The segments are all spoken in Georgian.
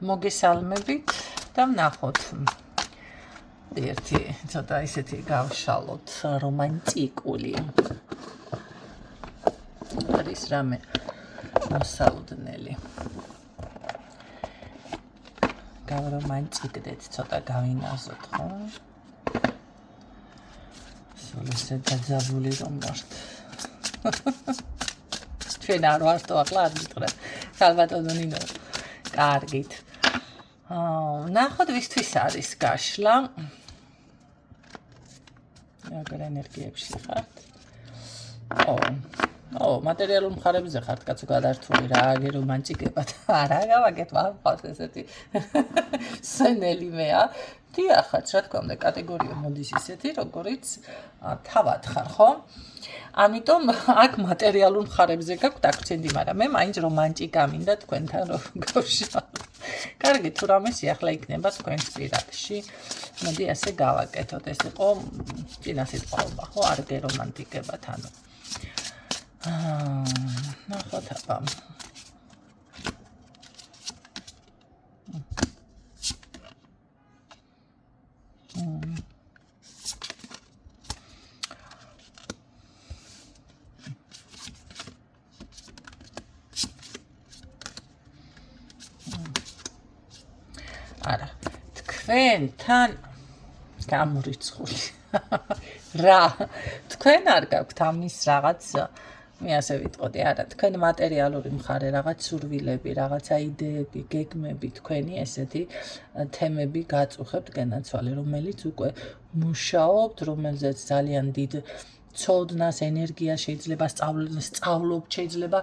მოგესალმებით და ვნახოთ ერთი ცოტა ისეთი გავშალოთ რომანტიკული არის რამე მოსალოდნელი გავრომანტიკდეთ ცოტა გავინაზოთ ხო სულ ესე დაძაბული რომ ვართ ჩვენ არ ვართ ახლა არ მითხრა ალბათო ნინო კარგით ნახოთ ვისთვის არის გაშლა აგერ ენერგიებში ხართ მატერიალურ მხარეებზე ხართ კაცო გადართული რა აგერ რომანტიკებად არა გავაკეთე ვარ ესეთი სენელი მეა დიახაც რა თქმა უნდა კატეგორია მოდის ისეთი როგორიც თავად ხარ ხო ამიტომ აქ მატერიალურ მხარებზე გაქვთ აქცენტი მაგრამ მე მაინც რომანტიკა მინდა თქვენთან რომ გავშალო კარგი თუ რამესი ახლა იქნება თქვენს პირადში მოდი ასე გავაკეთოთ ეს იყო წინა სიტყვაობა ხო არ გერომანტიკებათ ანუ ნახოთ აბა არა თქვენთან გამორიცხული რა თქვენ არ გაქვთ ამის რაღაც მე ასე ვიტყოდი არა თქვენ მატერიალური მხარე რაღაც სურვილები რაღაცა იდეები გეგმები თქვენი ესეთი თემები გაწუხებთ განაცვალე რომელიც უკვე მუშაობთ რომელზეც ძალიან დიდ ცოდნას ენერგია შეიძლება სწავლობთ შეიძლება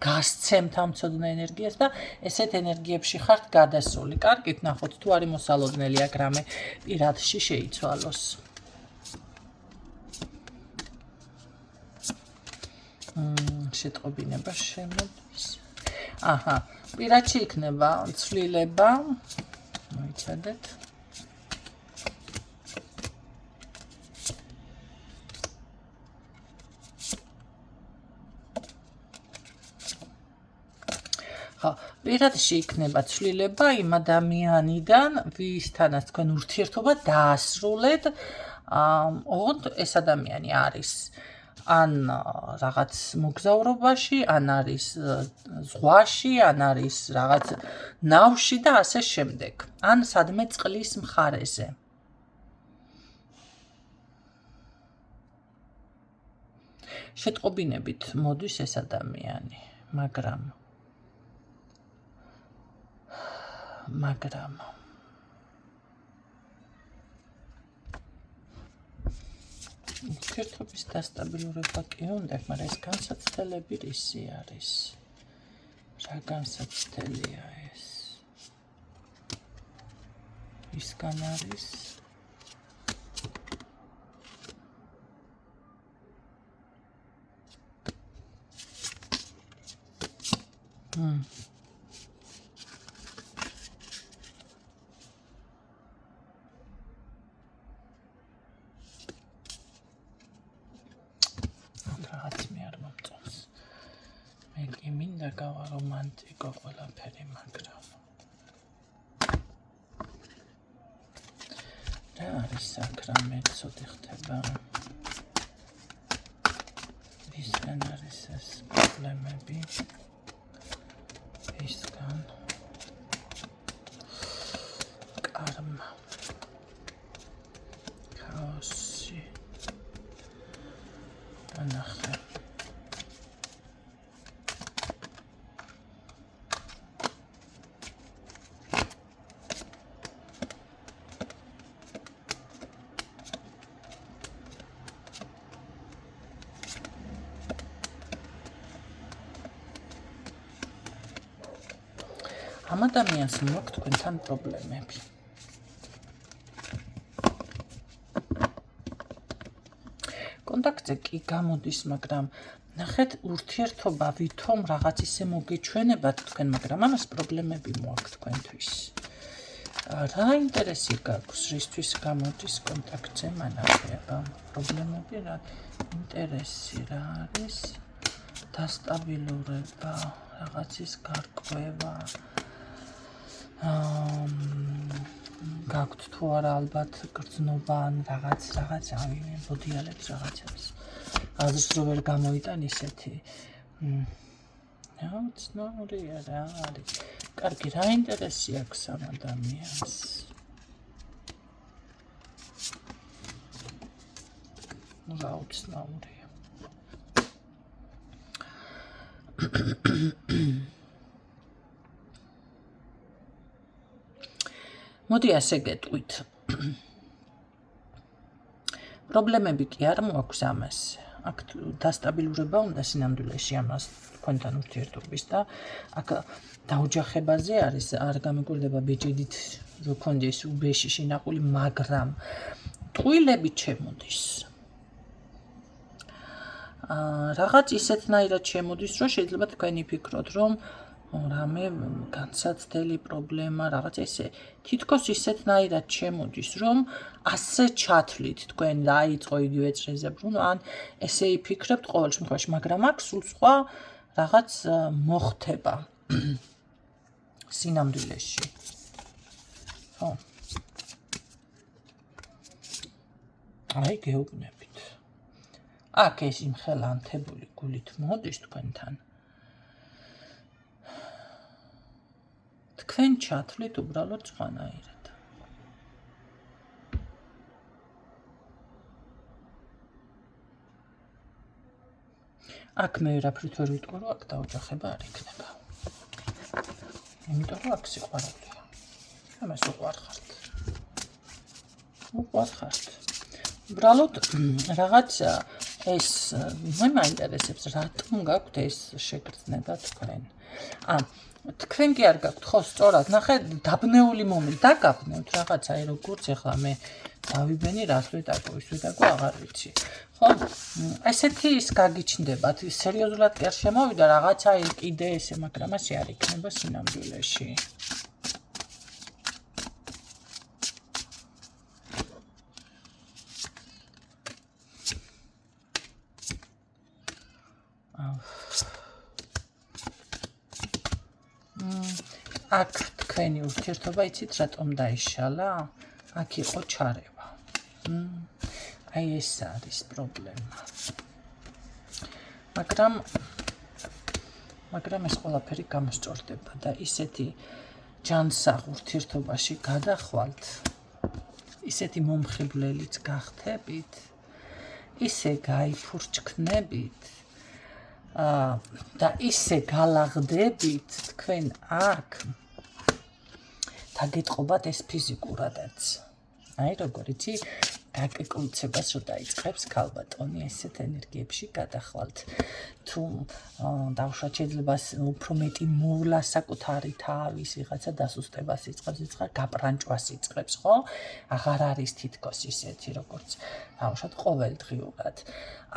გასცემთ ამ ცოდნა ენერგიას და ესეთ ენერგიებში ხართ გადასული კარგით ნახოთ თუ არის მოსალოდნელი აქ რამე პირადში შეიცვალოს შეტყობინება შემოდის აჰა პირადში იქნება ცვლილება მოიცადეთ ხო პირადში იქნება ცვლილება იმ ადამიანიდან ვისთანაც თქვენ ურთიერთობა დაასრულეთ ოღონდ ეს ადამიანი არის ან რაღაც მოგზაურობაში ან არის ზღვაში ან არის რაღაც ნავში და ასე შემდეგ ან სადმე წყლის მხარეზე შეტყობინებით მოდის ეს ადამიანი მაგრამ ურთიერთობის დასტაბილურება კი უნდა, მაგრამ ეს განსაცდელები რისი არის? რა განსაცდელია ეს? ისგან არის? მინდა გავა რომანტიკო ყველაფერი მაგრამ რა არის საკრამე ცოტი ხდება ვისგან არის ეს პრობლემები ვისგან კარმა ქაოსი ანახე ამ ადამიანს მოაქვს თქვენთან პრობლემები. კონტაქტზე კი გამოდის, მაგრამ ნახეთ ურთიერთობა ვითომ რაღაც ისე მოგეჩვენებათ თქვენ, მაგრამ ამას პრობლემები მოაქვს თქვენთვის. რა ინტერესი გაქვს, რისთვის გამოდის კონტაქტზე მანახე, აბა პრობლემები რა ინტერესი რა არის? დასტაბილურება, რაღაცის გარკვევა. გაქვთ თუ არა ალბათ გრძნობა ან რაღაც ბოდიალებს რაღაცებს. აზრს რო ვერ გამოიტან ისეთი. უცნაურია რა არის. კარგი, რა ინტერესი აქვს ამ ადამიანს? რა უცნაურია. მოდი ასე გეტყვით. პრობლემები კი არ მოაქვს ამას. აქ დასტაბილურება უნდა სინამდვილეში ამას თქვენთან ურთიერთობის და აქ დაოჯახებაზე არის არ გამიკვირდება ბეჭედით რო კონდეს უბეში შინაყული, მაგრამ ტყუილები ჩემოდის. რაღაც ისეთნაირად შემოდის, რომ შეიძლება თქვენი ფიქროთ, რომ რამე განსაცდელი პრობლემა, რაღაც ესე თითქოს ისეთნაირად შემოდის, რომ ასე ჩათვლით თქვენ დაიწყო იგივე წრეზე ბრუნვა, ან ესე იფიქრებთ ყოველ შემთხვევაში, მაგრამ აქ სულ სხვა რაღაც მოხდება სინამდვილეში. ხო. აი გეუბნებით. აქ ეს იმხელა ანთებული გულით მოდის თქვენთან. თქვენ ჩათვლით უბრალოდ სხვანაირად. აქ მე ვერაფრით ვერ ვიტყვი, რომ აქ დაოჯახება არ იქნება. იმიტომ რომ აქ სიყვარულია. ამას უყვარხართ. უბრალოდ რაღაც ეს მე მაინტერესებს, რატომ გაქვთ ეს შეგრძნება თქვენ. თქვენ კი არ გაქვთ, ხო, სწორად, ნახე, დაბნეული მომენტი, დაგაბნევთ რაღაცა, როგორც ეხლა მე დავიბენი, რას ვიტაკო, ის ვიტაკო, აღარ ვიცი. ხო, ესეთი ის გაგიჩნდებათ, სერიოზულად კი არ შემოვიდა რაღაცა კიდე ესე, მაგრამ ასე არ იქნება სინამდვილეში. აქ თქვენი ურთიერთობა იცით რატომ დაიშალა? აქ იყო ჩარევა. აი ეს არის პრობლემა. მაგრამ ეს ყველაფერი გამოსწორდება და ისეთი ჯანსაღ ურთიერთობაში გადახვალთ, ისეთი მომხიბვლელიც გახდებით, ისე გაიფურჩქნებით და ისე გალაღდებით თქვენ აქ დაგეტყობათ ეს ფიზიკურადაც. აი როგორ იცი, გაკეკლუცებას რო დაიწყებს ქალბატონი ესეთ ენერგიებში გადახვალთ. თუ დავუშვათ შეიძლება უფრო მეტი მოვლა საკუთარი თავის ვიღაცა დასუსტებას იწყებს, გაპრანჭვას იწყებს, ხო? აღარ არის თითქოს ისეთი როგორც დავუშვათ ყოველდღიურად.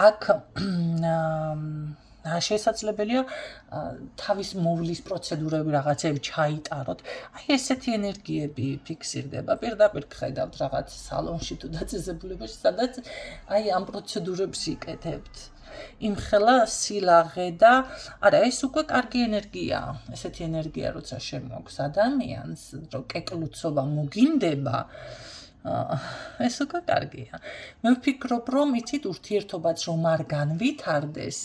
აქ შესაძლებელია თავის მოვლის პროცედურები რაღაცები ჩაიტაროთ. აი ესეთი ენერგიები ფიქსირდება. პირდაპირ ხედავთ რაღაც სალონში თუ დაწესებულებაში, სადაც აი ამ პროცედურებს იკეთებთ. იმხელა სილაღე და არა, ეს უკვე კარგი ენერგიაა. ესეთი ენერგია როცა შემოაქვს ადამიანს, რომ კეკლუცობა მოგინდება, ეს უკვე კარგია. მე ვფიქრობ, რომ იცით ურთიერთობაც რომ არ განვითარდეს,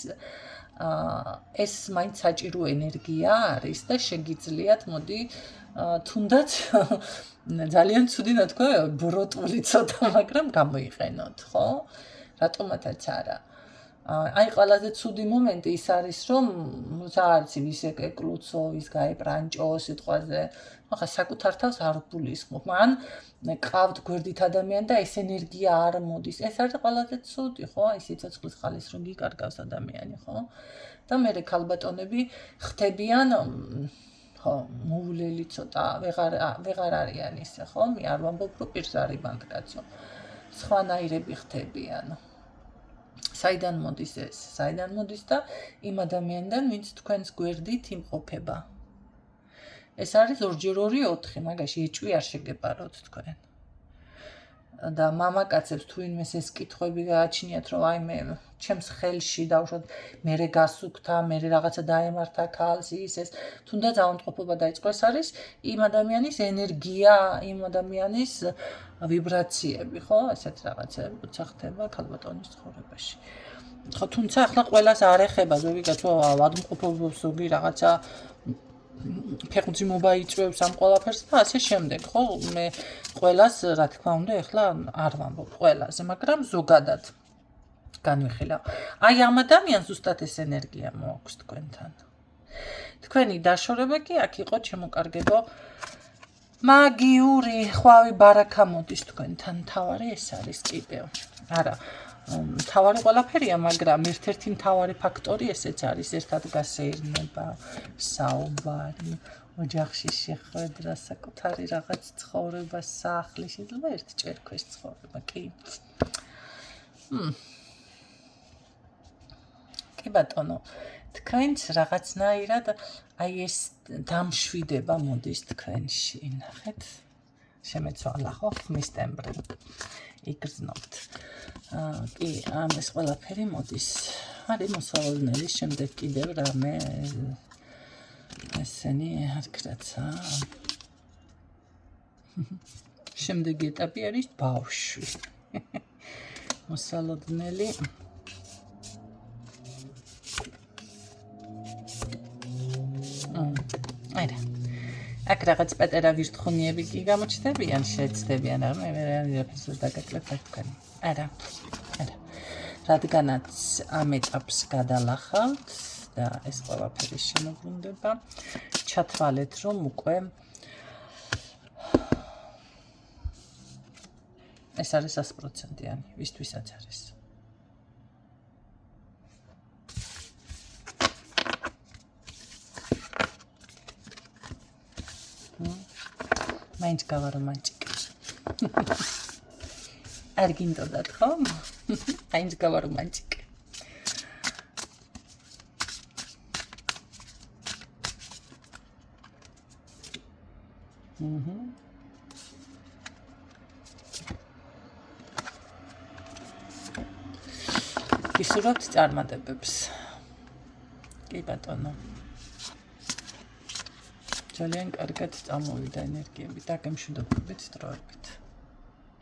ეს მაინც საჭირო ენერგია არის და შეგიძლიათ, მოდი, თუნდაც ძალიან ცუდი ნათქვა, ბროტული ცოტა, მაგრამ გამოიყენოთ, ხო? რატომათაც არა. აი ყველაზე ცუდი მომენტი ის არის, რომ საერთოდ ის ეკეკლუცო, ის გაეპრანჭო სიტყვაზე, ახლა საკუთარ თავს არ გულისხმობ. მან ყავთ გვერდით ადამიანი და ეს ენერგია არ მოდის. ეს არის ყველაზე ცუდი, ხო? აი სიცოცხლის ხალის რო გიკარგავს ადამიანი, ხო? და მე ქალბატონები ხდებიან, ხო, მოვლელი ცოტა, ვეღარ არიან ისე, ხო? მე არ ვამბობ, რომ პირს არიბანთ კაცო. სხვანაირები ხდებიან. საიდან მოდის ეს? საიდან მოდის და იმ ადამიანიდან, ვინც თქვენს გვერდით იმყოფება. ეს არის 2 4 4, მაგაში ეჭვი არ შეგეპაროთ თქვენ. და მამაკაცებს თუ ინმეს ეს კითხვები გააჩნიათ, რომ აი მე ჩემს ხელში დავუშვათ მერე გასუქთა, მერე რაღაცა დაემართა ქალს ის თუნდაც ავადმყოფობა დაიწყო, ეს არის იმ ადამიანის ენერგია, იმ ადამიანის ვიბრაციები, ხო? ესეთ რაღაცები როცა ხდება ქალბატონის ცხოვრებაში. ხო, თუმცა ახლა ყველას არ ეხება, ზოგი კაცო ავადმყოფობს, ზოგი რაღაცა ფეხმძიმობა იწვევს ამ ყველაფერს და ასე შემდეგ, ხო? მე ყველას, რა თქმა უნდა, ეხლა არ ვამბობ ყველაზე, მაგრამ ზოგადად განვიხილავ. აი ამ ადამიანს ზუსტად ეს ენერგია მოაქვს თქვენთან. თქვენი დაშორება კი აქ იყო, ჩემოკარგებო, მაგიური ხვავი ბარაქა მოდის თქვენთან, თავარი ეს არის კიდევ. არა, თავარი ყველაფერია, მაგრამ ერთ-ერთი მთავარი ფაქტორი ესეც არის, ერთად გასეირნება, საუბარი, ოჯახში შეხვედრა, საკუთარი რაღაც ცხოვრება, სახლი, შეიძლება ერთჯერ ქვეშ ცხოვრება, კი. კი ბატონო, თქვენც რაღაცნაირად აი ეს დამშვიდება მოდის თქვენში, ნახეთ. შემეცვალა ხო ხმის ტემბრი. იგრძნობთ. კი, ეს ყველაფერი მოდის. არის მოსალოდნელი, შემდეგ კიდევ რამე ესენი არქრაცა. შემდეგი ეტაპი არის ბავშვი. მოსალოდნელი. არა. აქ რაღაც პატარა ვირთხუნიები კი გამოჩნდებიან, შეცდებიან, მე ვერაფერს ვერ დაგაკლებთ თქვენ. არა. რადგანაც ამ ეტაპს გადალახავთ და ეს ყველაფერი შემოგვუნდება, ჩათვალეთ, რომ უკვე ეს არის 100%-იანი, ვისთვისაც არის. მაინც გავარომანჭიკე. არ გინდოდათ ხო? მაინც გავარომანჭიკე. გისურვებთ წარმატებებს. კი ბატონო. ძალიან კარგად წამოვიდა ენერგიები და გემშვიდობებით დროებით.